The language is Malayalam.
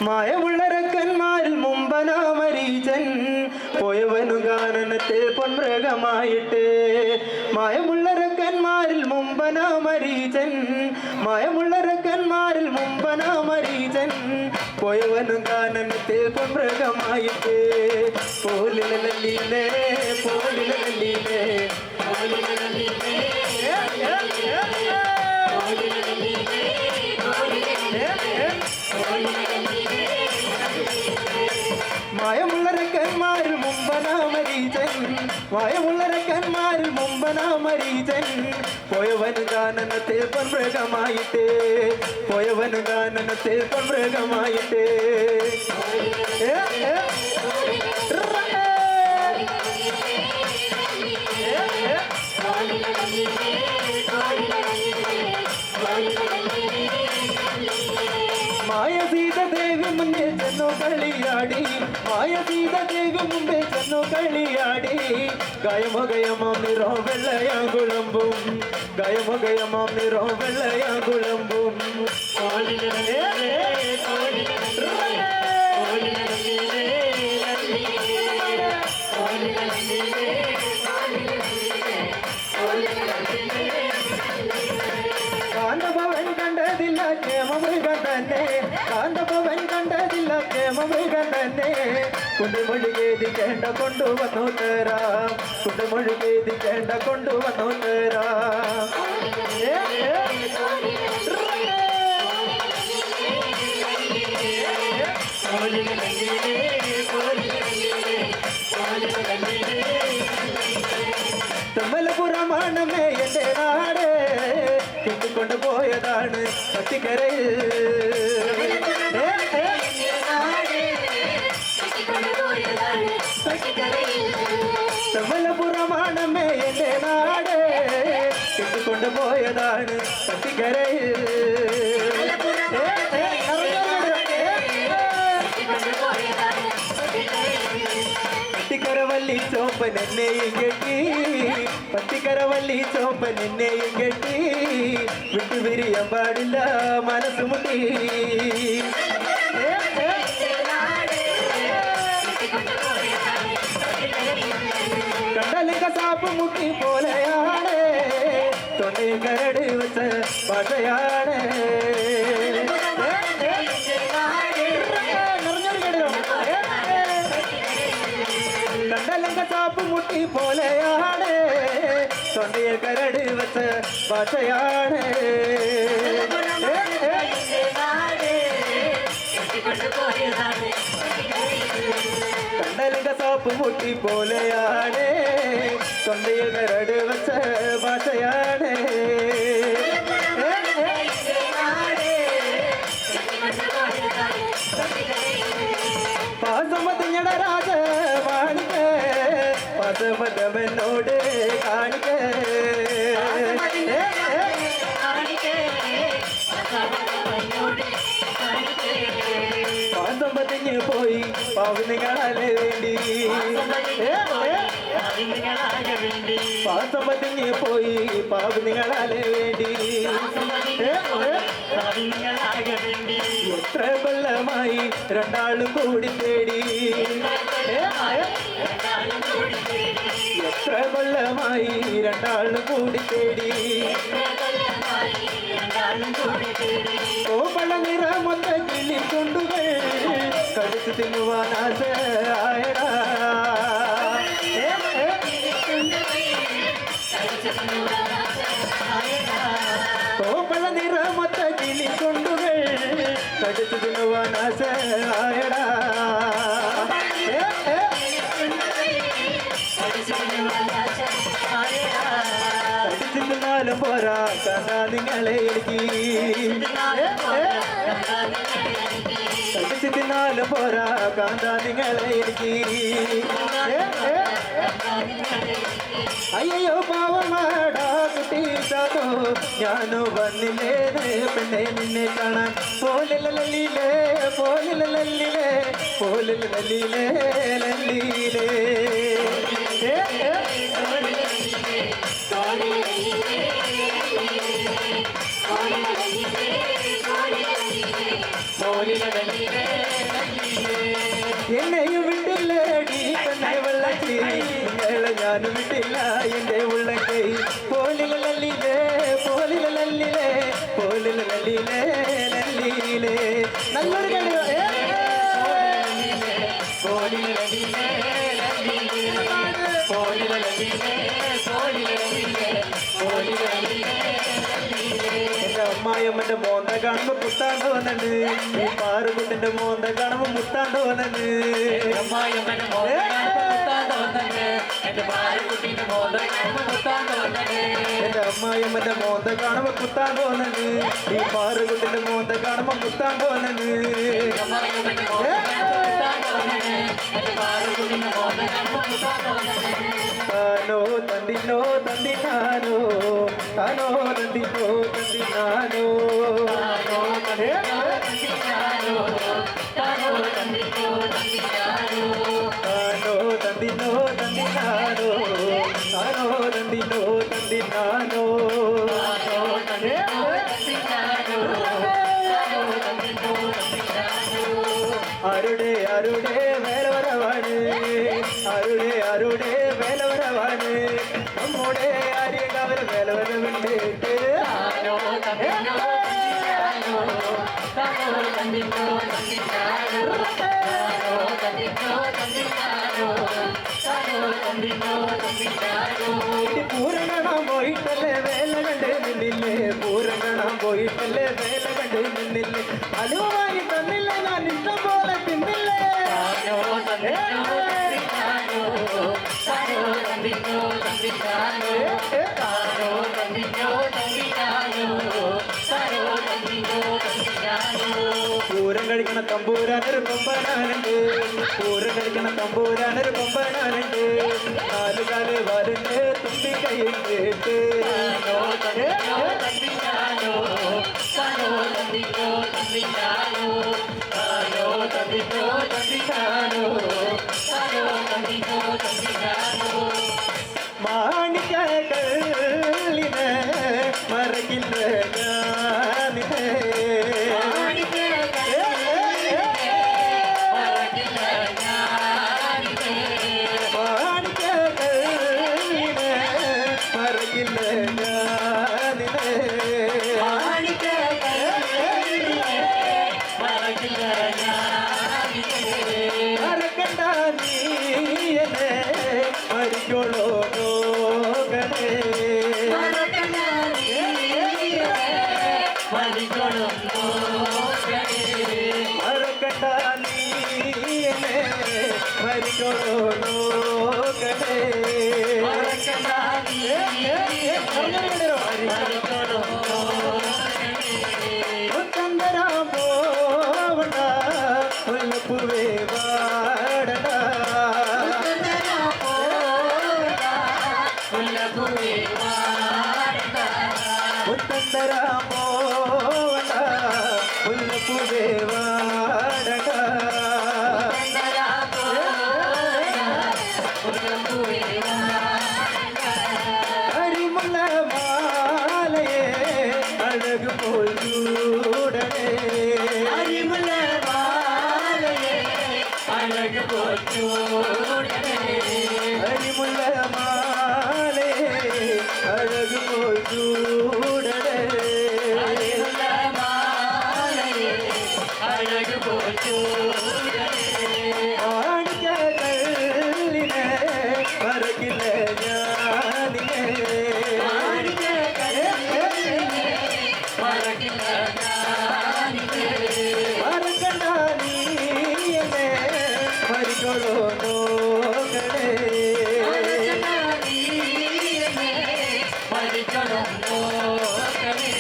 മായമുള്ളരക്കന്മാരിൽ മുമ്പനാമരീചൻ പോയവനു കാനനത്തിൽ പൊൻമൃഗമായിട്ട് മായമുള്ളരക്കന്മാരിൽ മുമ്പനാമരീചൻ മായമുള്ളരക്കന്മാരിൽ മുമ്പനാമരീചൻ പോയവനു കാനനത്തിൽ പൊൻമൃഗമായിട്ട് പോലിലല്ലേ പോലിലല്ലേ മായമുള്ളരക്കന്മാരിൽ മുമ്പനാമരീചൻ മായമുള്ളരക്കന്മാരിൽ മുമ്പനാമരീചൻ പോയവന് കാനനത്തിൽ പൊൻമൃഗമായിട്ട് പോയവന് കാനനത്തിൽ പൊൻമൃഗമായിട്ട് മായ സീതദേവി മുമ്പേ ചെന്നു കളിയാടി മായ സീതദേവി മുമ്പേ ചെന്നു കളിയാടി ഗയമഗയമാം നിറോ വെള്ളയാകുളമ്പും ഗയമഗയമാം നിറോ വെള്ളയാകുളമ്പും കാന്തഭവൻ കണ്ടതില്ല ക്ഷേമമൃഗം തന്നെ കാന്തഭവൻ കണ്ടതില്ല ക്ഷേമമൃഗം തന്നെ കുണ്ടുമൊഴികേതിക്കേണ്ട കൊണ്ടുവന്നു തരാം കുണ്ടുമൊഴികേതിക്കേണ്ട കൊണ്ടുവന്നു തരാം തമ്മലപുരമാണമേ എൻ്റെ നാട് കിട്ടിക്കൊണ്ട് പോയതാണ് പട്ടിക്കരയിൽ തമ്മലപുരമാണമേ എൻ്റെ നാട് കിട്ടിക്കൊണ്ട് പോയതാണ് പട്ടിക്കരയിൽ പട്ടിക്കരവല്ലി ചോപ്പൻ എന്നെയും കെട്ടി പട്ടിക്കരവല്ലി ചോപ്പൻ എന്നെയും കെട്ടി വിട്ടുപിരിയാൻ പാടില്ല മനസ്സ് മുട്ടി കണ്ടലിക സാപ്പ് മുട്ടി പോലെയാണ് തൊണ്ടയിൽ കരട് വെച്ച ഭാഷയാണ് കണ്ടലങ്ക സാപ്പ് മുട്ടി പോലെയാണ് തൊണ്ടയിൽ കരട് വെച്ച ഭാഷയാണ് കണ്ടലങ്ക സാപ്പ് മുട്ടി പോലെയാണ് തൊണ്ടയിൽ കരട് വെച്ച ഭാഷയാണ് പാസമതിഞ്ഞട രാജ മാണിക്ക പാസമതവനോട് കാണിക്ക പാസമതിഞ്ഞ് പോയി പാവനികളെ വേണ്ടി പാസമതിഞ്ഞ് പോയി പാവനികളെ വേണ്ടി എത്ര കൊല്ലമായി രണ്ടാളും കൂടി തേടി എത്ര കൊല്ലമായി രണ്ടാളും കൂടി തേടി കോമള നിറമൊത്ത കിളി കൊണ്ടുകൾ കടിച്ചു തിന്നുവാൻ ആശയായടാ കോമള നിറമൊത്ത കിളി കൊണ്ടുകൾ കടിച്ചു തിന്നുവാൻ ആശയായടാ കടിച്ചിരുന്നാലും പോരാ കണ്ടാ നിങ്ങളെ എനിക്ക് കടിച്ചിരുന്നാലും പോരാ കാന്താ നിങ്ങളെ എനിക്ക് അയ്യോ പാവമാടാ കുട്ടീട്ടോ ഞാനു വന്നില്ലേ പെണ്ണെ നിന്നെ കാണാൻ പോലിലല്ലേ പോലിലല്ലേ പോലിലല്ലേ ലല്ലീലേ Holy എന്നെയും വിട്ടില്ലേടി തന്നെ വെള്ളത്തി നിങ്ങളെ ഞാനും വിട്ടില്ല എന്റെ ഉള്ളക്കൈ പോലില ലല്ലിലേ പോലില ലല്ലിലേ പോലില ലല്ലിലേ ലല്ലിലേ നല്ലൊരു കഴിവ് പോലില ലല്ലിലേ ലല്ലിലേ പോലില ലല്ലിലേ പോലില ലല്ലിലേ പോലില ലല്ലിലേ എന്റെ അമ്മായിയമ്മന്റെ മോന്ത കാണുമ്പോ പുത്താണ്ട് വന്നിട്ട് ഈ പാറുകുട്ടിന്റെ മോന്ത കാണുമ്പോ മുത്താണ്ട് വന്നിട്ട് അമ്മായിയമ്മന്റെ മോന്ത കാണുമ്പോ മുത്താണ്ട് വന്നിട്ട് എന്റെ പാറുകുട്ടിന്റെ മോന്ത കാണുമ്പോ മുത്താണ്ട് വന്നിട്ട് എന്റെ അമ്മായിയമ്മന്റെ മോന്ത കാണുമ്പോ പുത്താണ്ട് വന്നിട്ട് ഈ പാറുകുട്ടിന്റെ മോന്ത കാണുമ്പോ മുത്താണ്ട് വന്നിട്ട് അമ്മായിയമ്മന്റെ മോന്ത കാണുമ്പോ മുത്താണ്ട് വന്നിട്ട് എന്റെ പാറുകുട്ടിന്റെ മോന്ത കാണുമ്പോ മുത്താണ്ട് വന്നിട്ട് താനോ തന്തിനോ തന്തിനാനോ താനോ തന്തിനോ തന്തിനാനോ താനോ തന്തിനോ തന്തിനാനോ താനോ തന്തിനോ തന്തിനാനോ താനോ തന്തിനോ തന്തിനാനോ താനോ തന്തിനോ തന്തിനാനോ താനോ തന്തിനോ തന്തിനാനോ താനോ തന്തിനോ തന്തിനാനോ ആരുടെ ആരുടെ വേലവരവാണ് ആരുടെ വേലവരവാണ് നമ്മുടെ ആര്യകാവൽ വേലവരവുണ്ട് താനോ തന്തിനോ തന്തിനാനോ താനോ തന്തിനോ തന്തിനാനോ താനോ തന്തിനോ തന്തിനാനോ താനോ തന്തിനോ തന്തിനാനോ പൂരം കാണാൻ പോയിട്ടല്ലേ വേല കണ്ട് നിന്നില്ലേ പൂരം കാണാൻ പോയിട്ടല്ലേ വേല കണ്ട് നിന്നില്ലേ അലുവ വാങ്ങി തന്നില്ല ഞാൻ ഇഷ്ടം പോലെ തിന്നില്ലേ താനോ തന്തിനോ തന്തിനാനോ താനോ തന്തിനോ തന്തിനാനോ താനോ തന്തിനോ തന്തിനാനോ താനോ തന്തിനോ തന്തിനാനോ പൂരം കഴിക്കണ തമ്പൂരാനൊരു കൊമ്പനാനുണ്ട് പൂരം കഴിക്കണ തമ്പൂരാനൊരു കൊമ്പനാനുണ്ട് നാലുകാല് വാലുണ്ട് തുമ്പി കയ്യിൽ കേട്ട് താനോ തന്തിനോ തന്തിനാനോ താനോ തന്തിനോ തന്തിനാനോ താനോ തന്തിനോ തന്തിനാനോ താനോ തന്തിനോ തന്തിനാനോ മാണിക്കല്ലിനെ മറകില്ല ഞാനിനെ മാണിക്കല്ലിനെ മറകില്ല ഞാനിനെ മറക്കണ്ട നീ എന്നെ മരിക്കോളോ നോക്കണേ മറക്കണ്ട നീ എന്നെ മരിക്കോളോ നോക്കണേ ചന്ദരാ പോവണ്ട മുല്ലപ്പൂവേ വാടണ്ട മുത്തന്തരാ പോവണ്ട മുല്ലപ്പൂവേ വാടണ്ട അരിമുല്ല മാലയെ അഴകു പോൽ ചൂടണേ അരിമുല്ല മാലയെ അഴക് പോറ്റൂടനേ അരിമുല്ല മാലയെ അഴകു പോൽ ചൂടണേ അരിമുല്ല മാലയെ അഴക് പോറ്റൂടനേ മാണിക്കല്ലിനെ മറക്കില്ല ഞാനിനെ മറക്കില്ല ഞാനിനെ മറക്കണ്ട നീ എന്നെ മരിക്കോളോ നോക്കണേ മരിക്കണം നോക്കണേ